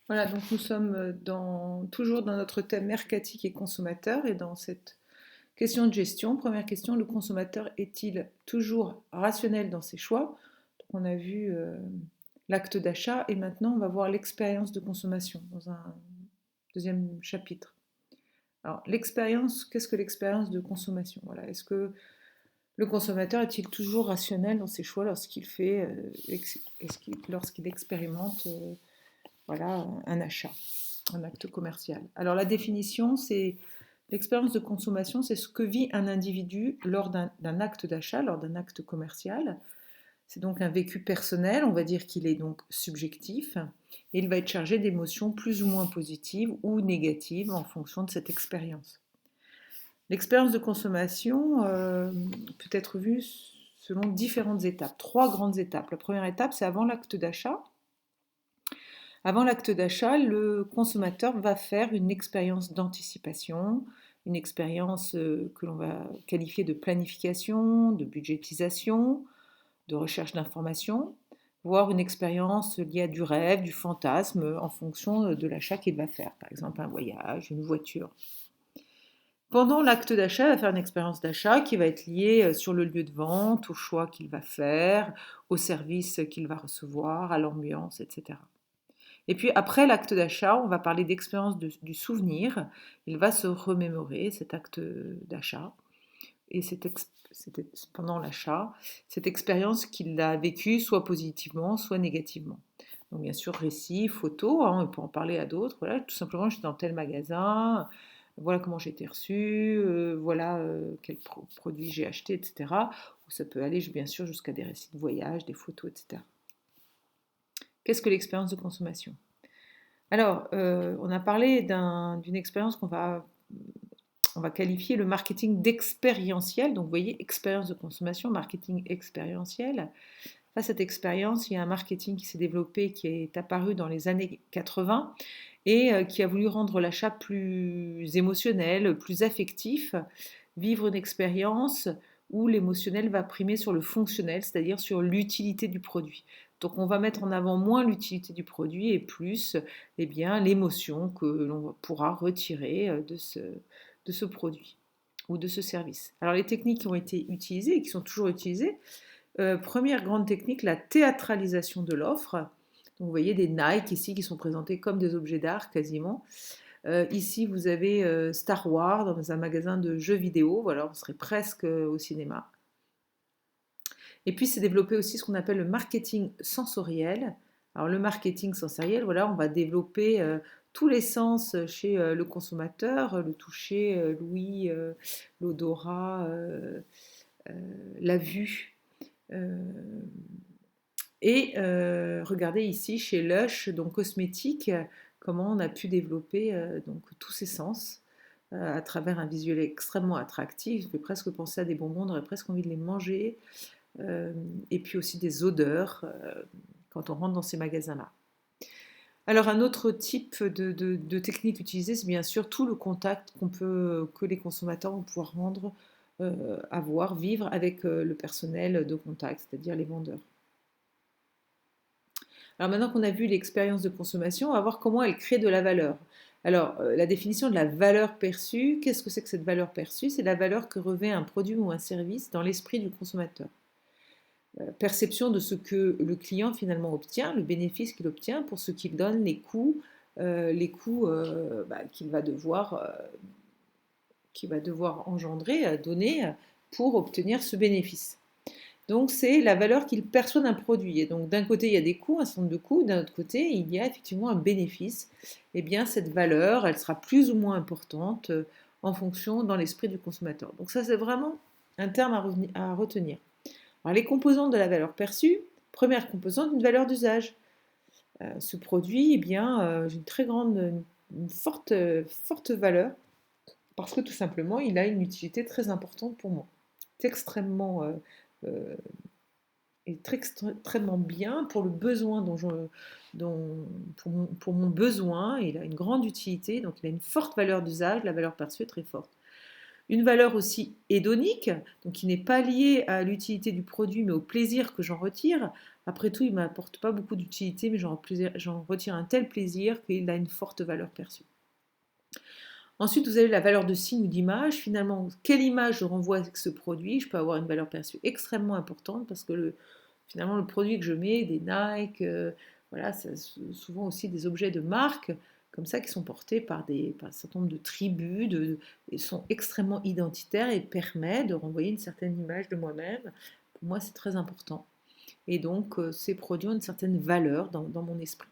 Voilà, donc nous sommes toujours dans notre thème mercatique et consommateur et dans cette question de gestion. Première question, le consommateur est-il toujours rationnel dans ses choix? Donc on a vu l'acte d'achat et maintenant on va voir l'expérience de consommation dans un deuxième chapitre. Alors l'expérience, qu'est-ce que l'expérience de consommation? Voilà, est-ce que le consommateur est-il toujours rationnel dans ses choix lorsqu'il expérimente voilà, un achat, un acte commercial. Alors la définition, c'est l'expérience de consommation, c'est ce que vit un individu lors d'un acte d'achat, lors d'un acte commercial. C'est donc un vécu personnel, on va dire qu'il est donc subjectif, et il va être chargé d'émotions plus ou moins positives ou négatives en fonction de cette expérience. L'expérience de consommation peut être vue selon différentes étapes, trois grandes étapes. La première étape, c'est avant l'acte d'achat. Avant l'acte d'achat, le consommateur va faire une expérience d'anticipation, une expérience que l'on va qualifier de planification, de budgétisation, de recherche d'informations, voire une expérience liée à du rêve, du fantasme, en fonction de l'achat qu'il va faire. Par exemple, un voyage, une voiture. Pendant l'acte d'achat, il va faire une expérience d'achat qui va être liée sur le lieu de vente, au choix qu'il va faire, au service qu'il va recevoir, à l'ambiance, etc. Et puis après l'acte d'achat, on va parler d'expérience du souvenir. Il va se remémorer cet acte d'achat et pendant l'achat, cette expérience qu'il a vécue soit positivement, soit négativement. Donc bien sûr, récit, photo, hein, on peut en parler à d'autres. Voilà, tout simplement, j'étais dans tel magasin, voilà comment j'ai été reçu, voilà quel produit j'ai acheté, etc. Ou ça peut aller bien sûr jusqu'à des récits de voyage, des photos, etc. Qu'est-ce que l'expérience de consommation? Alors, on a parlé d'une expérience on va qualifier le marketing d'expérientiel. Donc, vous voyez, expérience de consommation, marketing expérientiel. Face à cette expérience, il y a un marketing qui s'est développé, qui est apparu dans les années 80 et qui a voulu rendre l'achat plus émotionnel, plus affectif, vivre une expérience où l'émotionnel va primer sur le fonctionnel, c'est-à-dire sur l'utilité du produit. Donc on va mettre en avant moins l'utilité du produit et plus eh bien, l'émotion que l'on pourra retirer de ce produit ou de ce service. Alors les techniques qui ont été utilisées et qui sont toujours utilisées, première grande technique, la théâtralisation de l'offre. Donc vous voyez des Nike ici qui sont présentés comme des objets d'art quasiment. Ici, vous avez Star Wars dans un magasin de jeux vidéo. Voilà, on serait presque au cinéma. Et puis, c'est développé aussi ce qu'on appelle le marketing sensoriel. Alors, le marketing sensoriel, voilà, on va développer tous les sens chez le consommateur, le toucher, l'ouïe, l'odorat, la vue. Euh, regardez ici chez Lush, donc cosmétique, comment on a pu développer donc tous ces sens à travers un visuel extrêmement attractif. Je fait presque penser à des bonbons, on aurait presque envie de les manger. Et puis aussi des odeurs quand on rentre dans ces magasins-là. Alors un autre type de technique utilisée, c'est bien sûr tout le contact que les consommateurs vont pouvoir avoir, vivre avec le personnel de contact, c'est-à-dire les vendeurs. Alors maintenant qu'on a vu l'expérience de consommation, on va voir comment elle crée de la valeur. Alors, la définition de la valeur perçue, qu'est-ce que c'est que cette valeur perçue? C'est la valeur que revêt un produit ou un service dans l'esprit du consommateur. Perception de ce que le client finalement obtient, le bénéfice qu'il obtient pour ce qu'il donne, les coûts qu'il va devoir engendrer, donner pour obtenir ce bénéfice. Donc c'est la valeur qu'il perçoit d'un produit. Et donc d'un côté il y a des coûts, un certain nombre de coûts, d'un autre côté il y a effectivement un bénéfice. Et bien cette valeur, elle sera plus ou moins importante en fonction dans l'esprit du consommateur. Donc ça c'est vraiment un terme à retenir. Alors, les composantes de la valeur perçue, première composante, une valeur d'usage. Ce produit, eh bien, j'ai une forte valeur parce que tout simplement, il a une utilité très importante pour moi. C'est euh, extrêmement bien pour le besoin pour mon besoin. Il a une grande utilité, donc il a une forte valeur d'usage. La valeur perçue est très forte. Une valeur aussi hédonique, donc qui n'est pas liée à l'utilité du produit, mais au plaisir que j'en retire. Après tout, il ne m'apporte pas beaucoup d'utilité, mais j'en retire un tel plaisir qu'il a une forte valeur perçue. Ensuite, vous avez la valeur de signe ou d'image. Finalement, quelle image je renvoie avec ce produit? Je peux avoir une valeur perçue extrêmement importante parce que finalement, le produit que je mets, des Nike, voilà, c'est souvent aussi des objets de marque comme ça qui sont portés par un certain nombre de tribus, et sont extrêmement identitaires et permettent de renvoyer une certaine image de moi-même. Pour moi, c'est très important. Et donc, ces produits ont une certaine valeur dans mon esprit.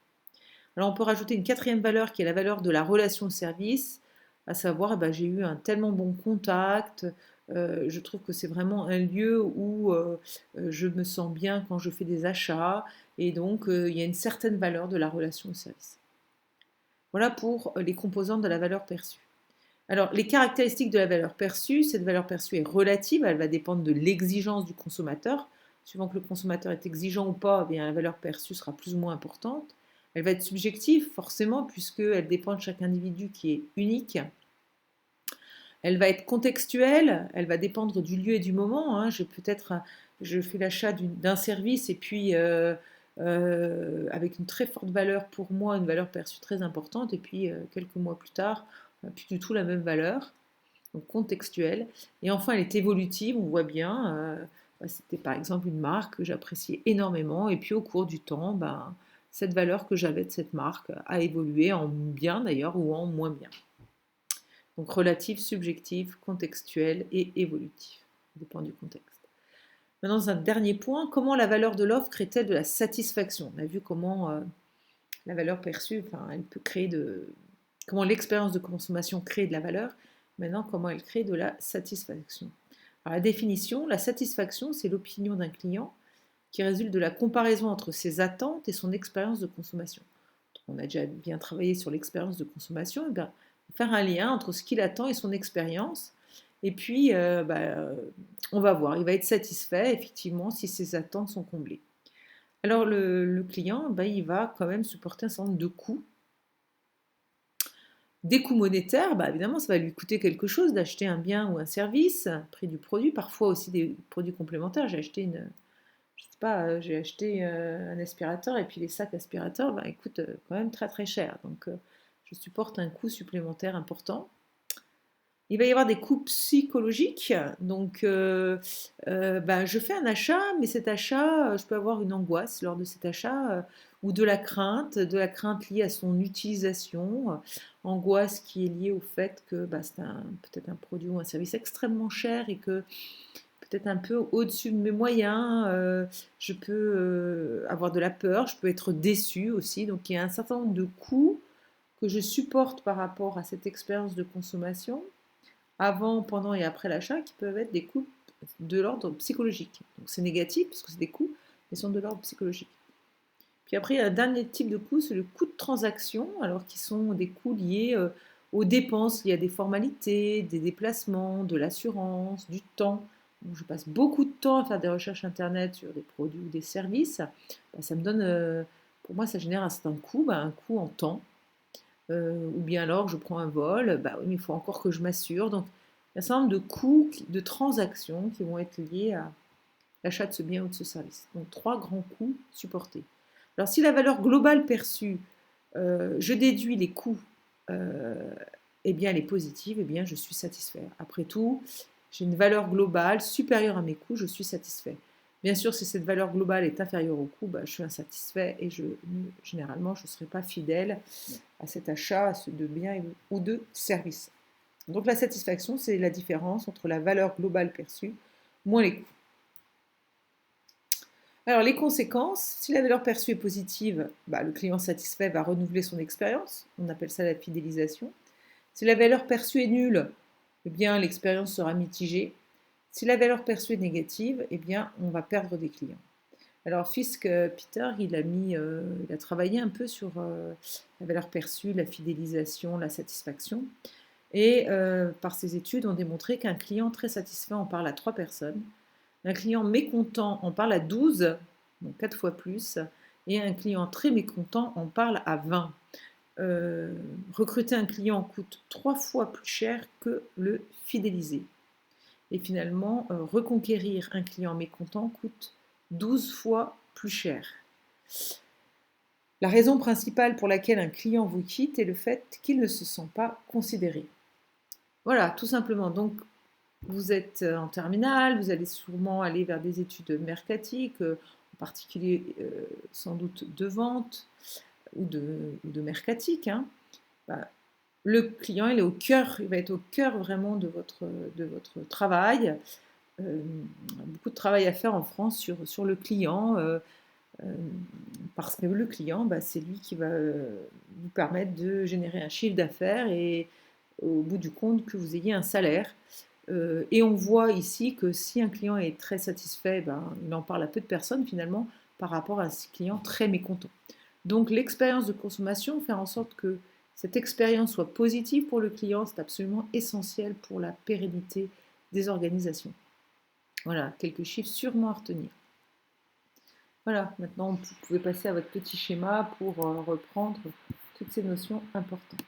Alors, on peut rajouter une quatrième valeur qui est la valeur de la relation au service, à savoir, j'ai eu un tellement bon contact, je trouve que c'est vraiment un lieu où je me sens bien quand je fais des achats, et donc il y a une certaine valeur de la relation au service. Voilà pour les composantes de la valeur perçue. Alors, les caractéristiques de la valeur perçue, cette valeur perçue est relative, elle va dépendre de l'exigence du consommateur. Suivant que le consommateur est exigeant ou pas, la valeur perçue sera plus ou moins importante. Elle va être subjective, forcément, puisqu'elle dépend de chaque individu qui est unique. Elle va être contextuelle, elle va dépendre du lieu et du moment. Hein. Je fais l'achat d'un service et puis avec une très forte valeur pour moi, une valeur perçue très importante, et puis quelques mois plus tard, plus du tout la même valeur, donc contextuelle. Et enfin, elle est évolutive, on voit bien. C'était par exemple une marque que j'appréciais énormément, et puis au cours du temps, cette valeur que j'avais de cette marque a évolué en bien d'ailleurs ou en moins bien. Donc relatif, subjectif, contextuel et évolutif. Ça dépend du contexte. Maintenant, un dernier point, comment la valeur de l'offre crée-t-elle de la satisfaction? On a vu comment la valeur perçue, elle peut créer comment l'expérience de consommation crée de la valeur. Maintenant, comment elle crée de la satisfaction? Alors, la définition, la satisfaction, c'est l'opinion d'un client qui résulte de la comparaison entre ses attentes et son expérience de consommation. On a déjà bien travaillé sur l'expérience de consommation, et faire un lien entre ce qu'il attend et son expérience. Et puis, on va voir, il va être satisfait effectivement si ses attentes sont comblées. Alors le client, il va quand même supporter un certain nombre de coûts. Des coûts monétaires, évidemment, ça va lui coûter quelque chose d'acheter un bien ou un service, prix du produit, parfois aussi des produits complémentaires. J'ai acheté un aspirateur et puis les sacs aspirateurs, ils coûtent quand même très très cher. Donc je supporte un coût supplémentaire important. Il va y avoir des coûts psychologiques. Donc je fais un achat, mais cet achat, je peux avoir une angoisse lors de cet achat ou de la crainte liée à son utilisation, angoisse qui est liée au fait que c'est peut-être un produit ou un service extrêmement cher et que peut-être un peu au-dessus de mes moyens, je peux avoir de la peur, je peux être déçue aussi. Donc il y a un certain nombre de coûts que je supporte par rapport à cette expérience de consommation, avant, pendant et après l'achat, qui peuvent être des coûts de l'ordre psychologique. Donc c'est négatif parce que c'est des coûts, mais sont de l'ordre psychologique. Puis après, il y a un dernier type de coût, c'est le coût de transaction, alors qui sont des coûts liés aux dépenses, liées à des formalités, des déplacements, de l'assurance, du temps. Donc, je passe beaucoup de temps à faire des recherches internet sur des produits ou des services. Ça me donne, pour moi, ça génère un certain coût, un coût en temps. Ou bien alors je prends un vol, oui, mais il faut encore que je m'assure. Donc, il y a un certain nombre de coûts de transactions qui vont être liés à l'achat de ce bien ou de ce service. Donc, 3 grands coûts supportés. Alors, si la valeur globale perçue, je déduis les coûts, elle est positive, je suis satisfait. Après tout, j'ai une valeur globale supérieure à mes coûts, je suis satisfait. Bien sûr, si cette valeur globale est inférieure au coût, je suis insatisfait et généralement, je ne serai pas fidèle à cet achat de biens ou de services. Donc la satisfaction, c'est la différence entre la valeur globale perçue moins les coûts. Alors les conséquences, si la valeur perçue est positive, le client satisfait va renouveler son expérience, on appelle ça la fidélisation. Si la valeur perçue est nulle, l'expérience sera mitigée. Si la valeur perçue est négative, on va perdre des clients. Alors Fisk, Peter, il a travaillé un peu sur la valeur perçue, la fidélisation, la satisfaction. Et par ses études, on a démontré qu'un client très satisfait en parle à 3 personnes. Un client mécontent en parle à 12, donc 4 fois plus, et un client très mécontent en parle à 20. recruter un client coûte 3 fois plus cher que le fidéliser. Et finalement, reconquérir un client mécontent coûte 12 fois plus cher. La raison principale pour laquelle un client vous quitte est le fait qu'il ne se sent pas considéré. Voilà, tout simplement. Donc, vous êtes en terminale, vous allez sûrement aller vers des études mercatiques, en particulier sans doute de vente ou de mercatique. Hein. Bah, le client, il est au cœur, il va être au cœur vraiment de votre travail. Beaucoup de travail à faire en France sur le client, parce que le client, bah, c'est lui qui va vous permettre de générer un chiffre d'affaires et au bout du compte que vous ayez un salaire. Et on voit ici que si un client est très satisfait, ben, il en parle à peu de personnes finalement par rapport à un client très mécontent. Donc l'expérience de consommation, faire en sorte que cette expérience soit positive pour le client, c'est absolument essentiel pour la pérennité des organisations. Voilà, quelques chiffres sûrement à retenir. Voilà, maintenant vous pouvez passer à votre petit schéma pour reprendre toutes ces notions importantes.